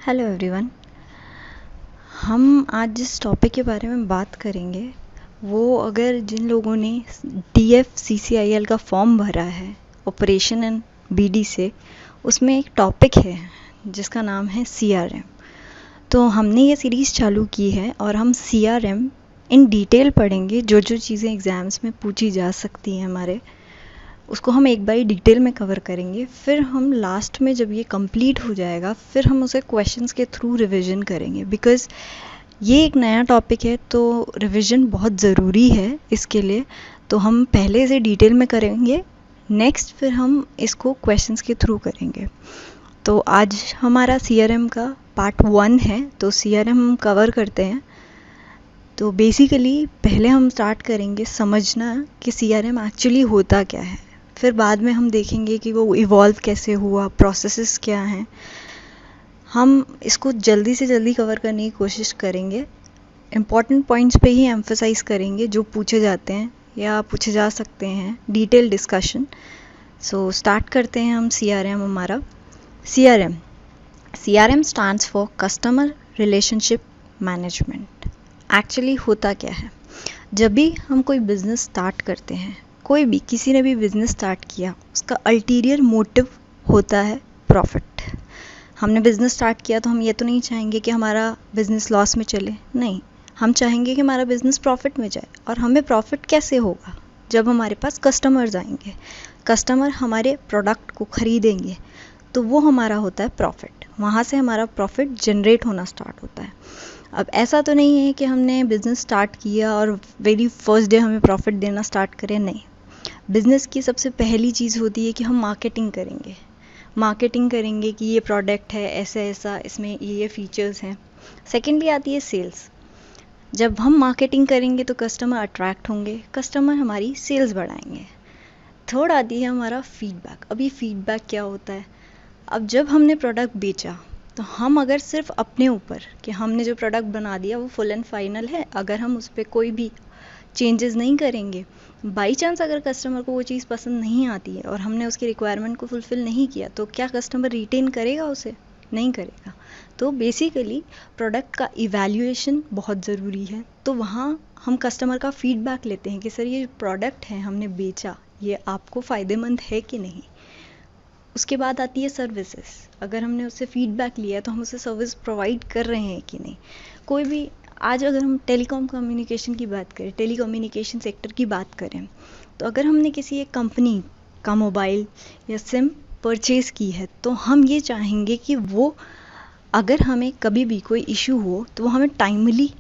Hello everyone. हम आज जिस टॉपिक के बारे में बात करेंगे वो अगर जिन लोगों ने DFCCIL का फॉर्म भरा है ऑपरेशन एंड BD से, उसमें एक टॉपिक है जिसका नाम है CRM। तो हमने ये सीरीज़ चालू की है और हम CRM इन डिटेल पढ़ेंगे। जो जो चीज़ें एग्ज़ाम्स में पूछी जा सकती हैं हमारे, उसको हम एक बार डिटेल में कवर करेंगे। फिर हम लास्ट में जब ये कंप्लीट हो जाएगा फिर हम उसे क्वेश्चंस के थ्रू रिवीजन करेंगे, बिकॉज़ ये एक नया टॉपिक है तो रिवीजन बहुत ज़रूरी है इसके लिए। तो हम पहले इसे डिटेल में करेंगे, नेक्स्ट फिर हम इसको क्वेश्चंस के थ्रू करेंगे। तो आज हमारा CRM का पार्ट 1 है, तो CRM हम कवर करते हैं। तो बेसिकली पहले हम स्टार्ट करेंगे समझना कि CRM एक्चुअली होता क्या है, फिर बाद में हम देखेंगे कि वो इवॉल्व कैसे हुआ, प्रोसेसेस क्या हैं। हम इसको जल्दी से जल्दी कवर करने की कोशिश करेंगे, इम्पॉर्टेंट पॉइंट्स पे ही एम्फसाइज करेंगे जो पूछे जाते हैं या पूछे जा सकते हैं, डिटेल डिस्कशन। सो स्टार्ट करते हैं हम CRM हमारा। CRM stands for customer relationship management. Actually होता क्या है, जब भी हम कोई बिज़नेस स्टार्ट करते हैं, कोई भी किसी ने भी बिज़नेस स्टार्ट किया, उसका अल्टीरियर मोटिव होता है प्रॉफिट। हमने बिज़नेस स्टार्ट किया तो हम ये तो नहीं चाहेंगे कि हमारा बिज़नेस लॉस में चले, नहीं, हम चाहेंगे कि हमारा बिज़नेस प्रॉफिट में जाए। और हमें प्रॉफिट कैसे होगा, जब हमारे पास कस्टमर्स आएंगे, कस्टमर हमारे प्रोडक्ट को ख़रीदेंगे, तो वो हमारा होता है प्रॉफिट। वहाँ से हमारा प्रॉफिट जनरेट होना स्टार्ट होता है। अब ऐसा तो नहीं है कि हमने बिज़नेस स्टार्ट किया और वेरी फर्स्ट डे हमें प्रॉफिट देना स्टार्ट करें, नहीं। बिज़नेस की सबसे पहली चीज़ होती है कि हम मार्केटिंग करेंगे कि ये प्रोडक्ट है, ऐसा ऐसा, इसमें ये फीचर्स हैं। सेकेंडली आती है सेल्स। जब हम मार्केटिंग करेंगे तो कस्टमर अट्रैक्ट होंगे, कस्टमर हमारी सेल्स बढ़ाएंगे। थर्ड आती है हमारा फीडबैक। अभी फीडबैक क्या होता है, अब जब हमने प्रोडक्ट बेचा तो हम अगर सिर्फ अपने ऊपर कि हमने जो प्रोडक्ट बना दिया वो फुल एंड फाइनल है, अगर हम उस पर कोई भी चेंजेस नहीं करेंगे, बाई चांस अगर कस्टमर को वो चीज़ पसंद नहीं आती है और हमने उसकी रिक्वायरमेंट को फुलफ़िल नहीं किया, तो क्या कस्टमर रिटेन करेगा उसे? नहीं करेगा। तो बेसिकली प्रोडक्ट का इवैल्यूएशन बहुत ज़रूरी है। तो वहाँ हम कस्टमर का फीडबैक लेते हैं कि सर ये प्रोडक्ट है हमने बेचा, ये आपको फ़ायदेमंद है कि नहीं। उसके बाद आती है सर्विसेज। अगर हमने उससे फीडबैक लिया तो हम उसे सर्विस प्रोवाइड कर रहे हैं कि नहीं। कोई भी आज अगर हम टेलीकॉम कम्युनिकेशन की बात करें, टेलीकम्युनिकेशन सेक्टर की बात करें, तो अगर हमने किसी एक कंपनी का मोबाइल या सिम परचेज़ की है तो हम ये चाहेंगे कि वो अगर हमें कभी भी कोई इशू हो तो वो हमें टाइमली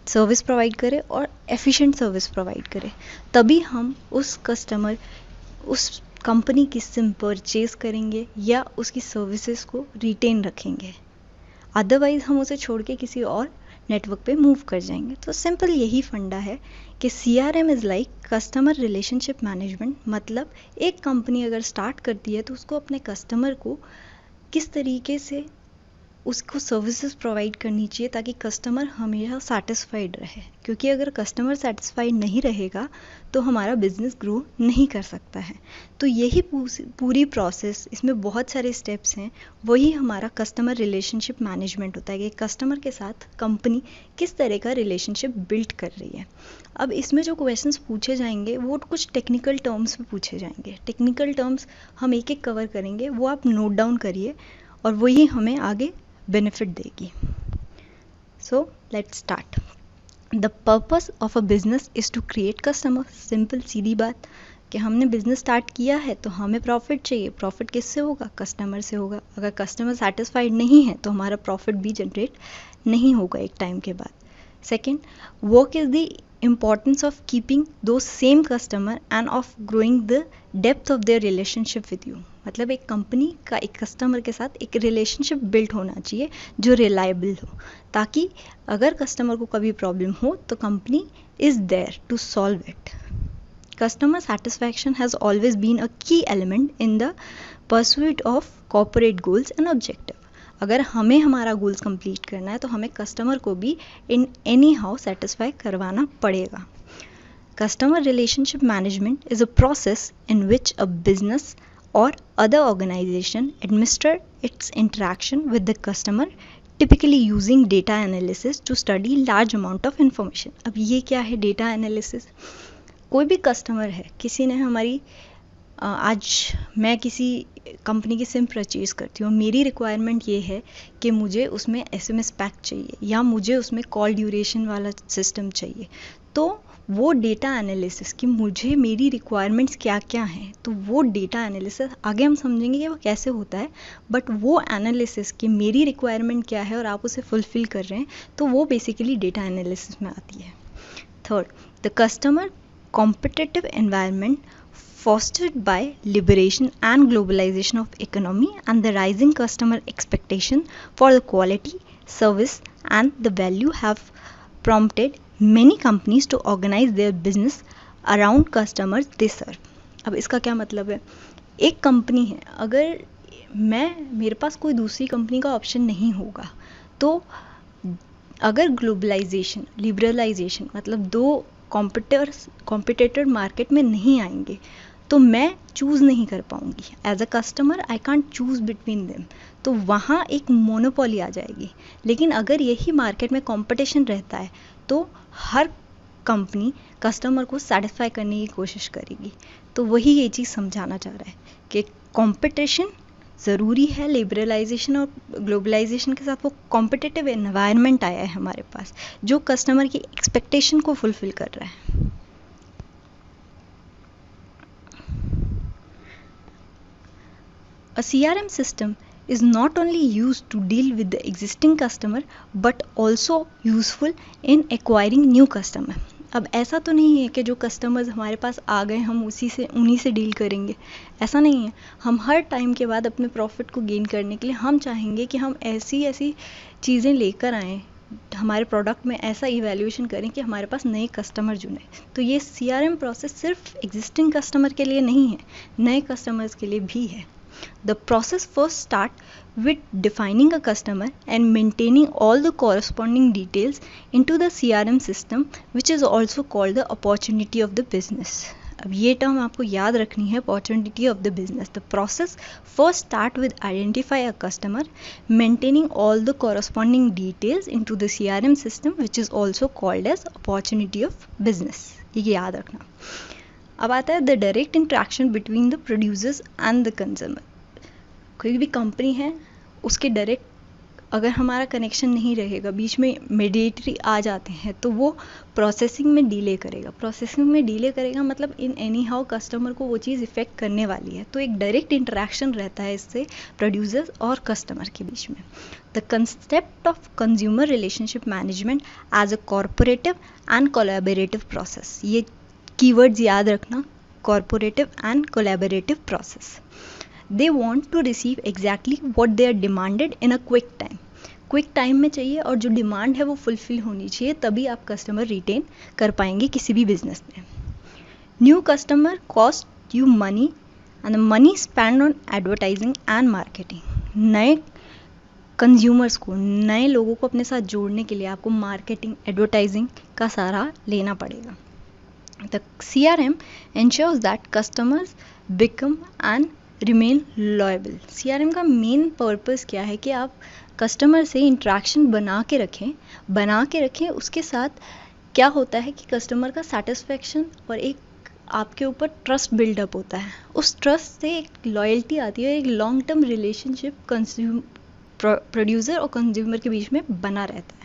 सर्विस प्रोवाइड करे और एफिशिएंट सर्विस प्रोवाइड करे, तभी हम उस कस्टमर उस कंपनी की सिम परचेज़ करेंगे या उसकी सर्विसेज को रिटेन रखेंगे। अदरवाइज़ हम उसे छोड़ के किसी और नेटवर्क पे मूव कर जाएंगे। तो सिंपल यही फंडा है कि CRM is like customer relationship management. मतलब एक कंपनी अगर स्टार्ट करती है तो उसको अपने कस्टमर को किस तरीके से उसको सर्विसेज प्रोवाइड करनी चाहिए ताकि कस्टमर हमेशा सेटिस्फाइड रहे, क्योंकि अगर कस्टमर सेटिस्फाइड नहीं रहेगा तो हमारा बिजनेस ग्रो नहीं कर सकता है। तो यही पूरी प्रोसेस, इसमें बहुत सारे स्टेप्स हैं, वही हमारा कस्टमर रिलेशनशिप मैनेजमेंट होता है कि कस्टमर के साथ कंपनी किस तरह का रिलेशनशिप बिल्ड कर रही है। अब इसमें जो क्वेश्चंस पूछे जाएंगे वो कुछ टेक्निकल टर्म्स में पूछे जाएंगे। टेक्निकल टर्म्स हम एक एक कवर करेंगे, वो आप नोट डाउन करिए और वही हमें आगे बेनिफिट देगी। So let's start. The purpose of a business is to create customer. Simple सीधी बात कि हमने बिजनेस स्टार्ट किया है तो हमें प्रॉफिट चाहिए। प्रॉफिट किससे होगा? कस्टमर से होगा। अगर कस्टमर सेटिस्फाइड नहीं है तो हमारा प्रॉफिट भी जनरेट नहीं होगा एक टाइम के बाद। Second, work is the importance of keeping those same customer and of growing the depth of their relationship with you। मतलब एक कंपनी का एक कस्टमर के साथ एक रिलेशनशिप बिल्ड होना चाहिए जो रिलायबल हो, ताकि अगर कस्टमर को कभी प्रॉब्लम हो तो company is there to solve it. Customer satisfaction has always been a key element in the pursuit of corporate goals and objective. अगर हमें हमारा गोल्स कंप्लीट करना है तो हमें कस्टमर को भी इन एनी हाउ सेटिस्फाई करवाना पड़ेगा। Customer relationship management is a process in which a business or other organization administer its interaction with the customer, typically using data analysis to study large amount of information. अब ये क्या है data analysis? कोई भी customer है, किसी ने हमारी आज मैं किसी कंपनी की सिम परचेज़ करती हूँ, मेरी रिक्वायरमेंट ये है कि मुझे उसमें SMS पैक चाहिए या मुझे उसमें कॉल ड्यूरेशन वाला सिस्टम चाहिए, तो वो डेटा एनालिसिस कि मुझे मेरी रिक्वायरमेंट्स क्या क्या हैं, तो वो डेटा एनालिसिस आगे हम समझेंगे कि वो कैसे होता है, बट वो एनालिसिस कि मेरी रिक्वायरमेंट क्या है और आप उसे फुलफ़िल कर रहे हैं, तो वो बेसिकली डेटा एनालिसिस में आती है. Third, the customer competitive environment fostered by liberation and globalization of economy and the rising customer expectation for the quality, service and the value have prompted many companies to organize their business around customers they serve. अब इसका क्या मतलब है? एक company है, अगर मेरे पास कोई दूसरी कंपनी का ऑप्शन नहीं होगा, तो अगर ग्लोबलाइजेशन, लिबरलाइजेशन मतलब दो कॉम्पिटिटर मार्केट में नहीं आएंगे, तो मैं चूज़ नहीं कर पाऊँगी. As a customer I can't choose between them, तो वहाँ एक मोनोपोली आ जाएगी. लेकिन अगर यही मार्केट में कंपटीशन रहता है, तो हर कंपनी कस्टमर को सेटिस्फाई करने की कोशिश करेगी. तो वही ये चीज़ समझाना चाह रहा है कि कंपटीशन ज़रूरी है. लिबरलाइजेशन और ग्लोबलाइजेशन के साथ वो कॉम्पिटिटिव एनवायरनमेंट आया है हमारे पास, जो कस्टमर की एक्सपेक्टेशन को फुलफ़िल कर रहा है. A CRM system is not only used to deal with the existing customer but also useful in acquiring new customer. अब ऐसा तो नहीं है कि जो कस्टमर्स हमारे पास आ गए हम उन्हीं से डील करेंगे, ऐसा नहीं है. हम हर टाइम के बाद अपने प्रॉफिट को गेन करने के लिए हम चाहेंगे कि हम ऐसी चीज़ें लेकर आएँ, हमारे प्रोडक्ट में ऐसा इवैल्यूएशन करें कि हमारे पास नए कस्टमर जुड़े. तो ये CRM प्रोसेस सिर्फ एग्जिस्टिंग कस्टमर के लिए नहीं है, नए कस्टमर्स के लिए भी है. The process first starts with defining a customer and maintaining all the corresponding details into the CRM system, which is also called the opportunity of the business. अब ये टर्म आपको याद रखनी है, opportunity of the business. The process first starts with identify a customer, maintaining all the corresponding details into the CRM system, which is also called as opportunity of business. ये याद रखना. अब आता है the direct interaction between the producers and the consumer. कोई भी company है, उसके डायरेक्ट अगर हमारा कनेक्शन नहीं रहेगा, बीच में मीडिएटरी आ जाते हैं, तो वो प्रोसेसिंग में डिले करेगा. मतलब इन एनी हाउ कस्टमर को वो चीज़ इफ़ेक्ट करने वाली है. तो एक डायरेक्ट इंटरेक्शन रहता है इससे प्रोड्यूसर्स और कस्टमर के बीच में. The concept of consumer relationship management as a corporative and collaborative process. ये कीवर्ड्स याद रखना, corporative and collaborative process. They want to receive exactly what they are demanded in a quick time. Quick time में चाहिए और जो demand है वो fulfil होनी चाहिए, तभी आप कस्टमर रिटेन कर पाएंगे किसी भी बिजनेस में. New customer cost you money and money spend on advertising and marketing. नए कंज्यूमर्स को, नए लोगों को अपने साथ जोड़ने के लिए आपको मार्केटिंग, एडवर्टाइजिंग का सहारा लेना पड़ेगा. The CRM ensures that customers become and remain loyal. CRM का मेन पर्पस क्या है कि आप कस्टमर से इंट्रैक्शन बना के रखें. उसके साथ क्या होता है कि कस्टमर का सेटिस्फेक्शन और एक आपके ऊपर ट्रस्ट बिल्डअप होता है. उस ट्रस्ट से एक लॉयल्टी आती है, एक लॉन्ग टर्म रिलेशनशिप प्रोड्यूसर और कंज्यूमर के बीच में बना रहता है.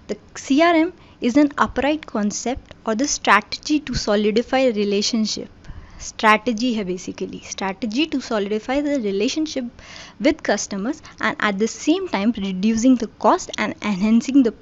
The CRM is an upright concept or the strategy to solidify a relationship. Strategy है basically. Strategy to solidify the relationship with customers and at the same time reducing the cost and enhancing the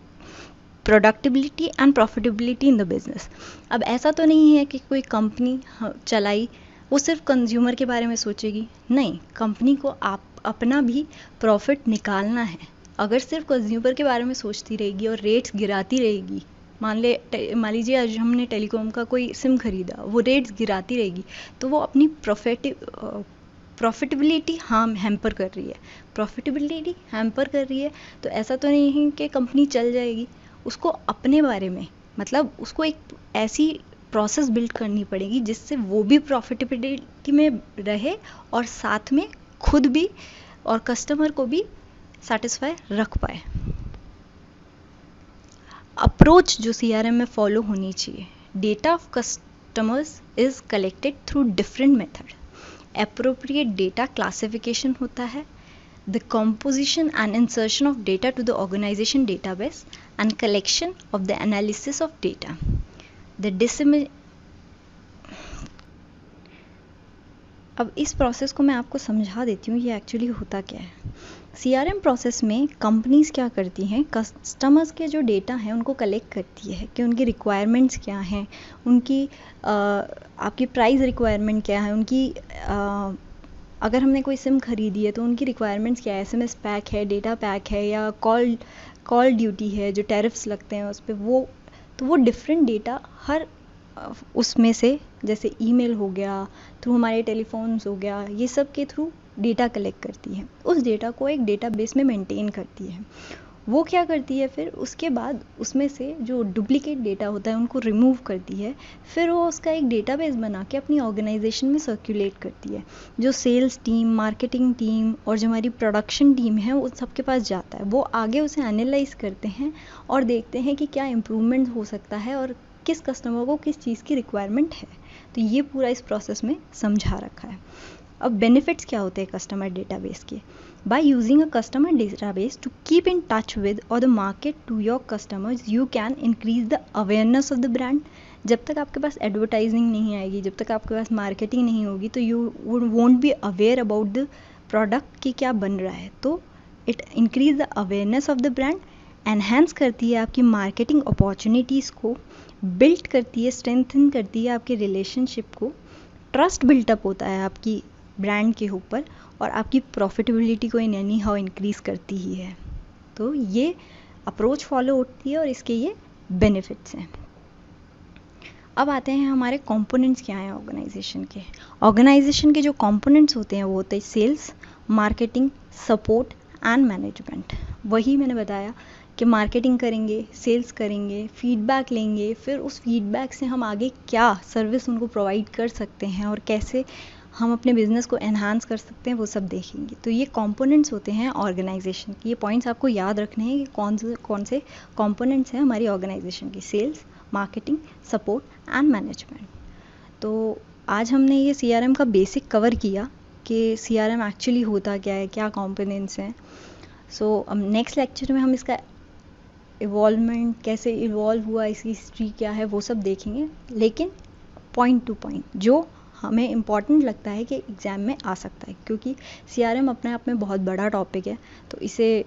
productivity and profitability in the business. अब ऐसा तो नहीं है कि कोई company चलाई वो सिर्फ कंज्यूमर के बारे में सोचेगी. नहीं, कंपनी को आप अपना भी प्रॉफिट निकालना है. अगर सिर्फ कंज्यूमर के बारे में सोचती रहेगी और रेट्स गिराती रहेगी, मान लीजिए आज हमने टेलीकॉम का कोई सिम खरीदा, वो रेट्स गिराती रहेगी, तो वो अपनी प्रॉफिटेबिलिटी हैम्पर कर रही है. तो ऐसा तो नहीं है कि कंपनी चल जाएगी. उसको अपने बारे में, मतलब उसको एक ऐसी प्रोसेस बिल्ड करनी पड़ेगी जिससे वो भी प्रॉफिटेबिलिटी में रहे और साथ में खुद भी और कस्टमर को भी सेटिस्फाई रख पाए। अप्रोच जो CRM में फॉलो होनी चाहिए, data of customers is collected through different method. Appropriate data classification होता है, the composition and insertion of data to the organization database and collection of the analysis of data, the अब इस process को मैं आपको समझा देती हूँ ये एक्चुअली होता क्या है। CRM प्रोसेस में कंपनीज क्या करती हैं, कस्टमर्स के जो डेटा हैं उनको कलेक्ट करती है कि उनकी रिक्वायरमेंट्स क्या हैं, उनकी आपकी प्राइस रिक्वायरमेंट क्या है, उनकी अगर हमने कोई सिम खरीदी है तो उनकी रिक्वायरमेंट्स क्या है, SMS पैक है, डेटा पैक है, या कॉल ड्यूटी है, जो टैरिफ्स लगते हैं उस पर वो डिफरेंट डेटा हर उसमें से, जैसे ईमेल हो गया, थ्रू हमारे टेलीफोन्स हो गया, ये सब के थ्रू डेटा कलेक्ट करती है। उस डेटा को एक डेटाबेस में मेंटेन करती है। वो क्या करती है फिर उसके बाद उसमें से जो डुप्लीकेट डेटा होता है उनको रिमूव करती है, फिर वो उसका एक डेटाबेस बना के अपनी ऑर्गेनाइजेशन में सर्कुलेट करती है। जो सेल्स टीम, मार्केटिंग टीम और जो हमारी प्रोडक्शन टीम है उन सबके पास जाता है। वो आगे उसे एनालाइज करते हैं और देखते हैं कि क्या इम्प्रूवमेंट हो सकता है और किस कस्टमर को किस चीज़ की रिक्वायरमेंट है। तो ये पूरा इस प्रोसेस में समझा रखा है। अब बेनिफिट्स क्या होते हैं कस्टमर डेटाबेस के? By using a customer database to keep in touch with or the market to your customers, you can increase the awareness of the brand. जब तक आपके पास एडवर्टाइजिंग नहीं आएगी, जब तक आपके पास मार्केटिंग नहीं होगी, तो you won't be aware about the product कि क्या बन रहा है। तो it increase the awareness of the brand, enhance करती है आपकी मार्केटिंग अपॉर्चुनिटीज़ को, बिल्ड करती है, स्ट्रेंथन करती है आपके रिलेशनशिप को, ट्रस्ट बिल्टअप होता है आपकी ब्रांड के ऊपर, और आपकी प्रॉफिटेबिलिटी को इन एनी हाउ इंक्रीज़ करती ही है। तो ये अप्रोच फॉलो होती है और इसके ये बेनिफिट्स हैं। अब आते हैं हमारे कंपोनेंट्स क्या हैं ऑर्गेनाइजेशन के। ऑर्गेनाइजेशन के जो कंपोनेंट्स होते हैं वो होते हैं sales, marketing, support and management. वही मैंने बताया कि मार्केटिंग करेंगे, सेल्स करेंगे, फीडबैक लेंगे, फिर उस फीडबैक से हम आगे क्या सर्विस उनको प्रोवाइड कर सकते हैं और कैसे हम अपने बिजनेस को एनहांस कर सकते हैं, वो सब देखेंगे। तो ये कंपोनेंट्स होते हैं ऑर्गेनाइजेशन के। ये पॉइंट्स आपको याद रखने हैं कि कौन से कंपोनेंट्स हैं हमारी ऑर्गेनाइजेशन की, sales, marketing, support and management. तो आज हमने ये CRM का बेसिक कवर किया कि CRM एक्चुअली होता क्या है, क्या कंपोनेंट्स हैं। सो अब नेक्स्ट लेक्चर में हम इसका इवॉल्वमेंट, कैसे इवॉल्व हुआ, इसकी हिस्ट्री क्या है, वो सब देखेंगे, लेकिन पॉइंट टू पॉइंट जो हमें इम्पॉर्टेंट लगता है कि एग्ज़ाम में आ सकता है, क्योंकि CRM अपने आप में बहुत बड़ा टॉपिक है। तो इसे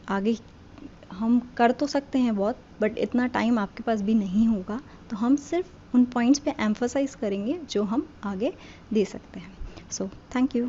आगे हम कर तो सकते हैं बहुत, बट इतना टाइम आपके पास भी नहीं होगा, तो हम सिर्फ उन पॉइंट्स पे एम्फसाइज करेंगे जो हम आगे दे सकते हैं। So thank you.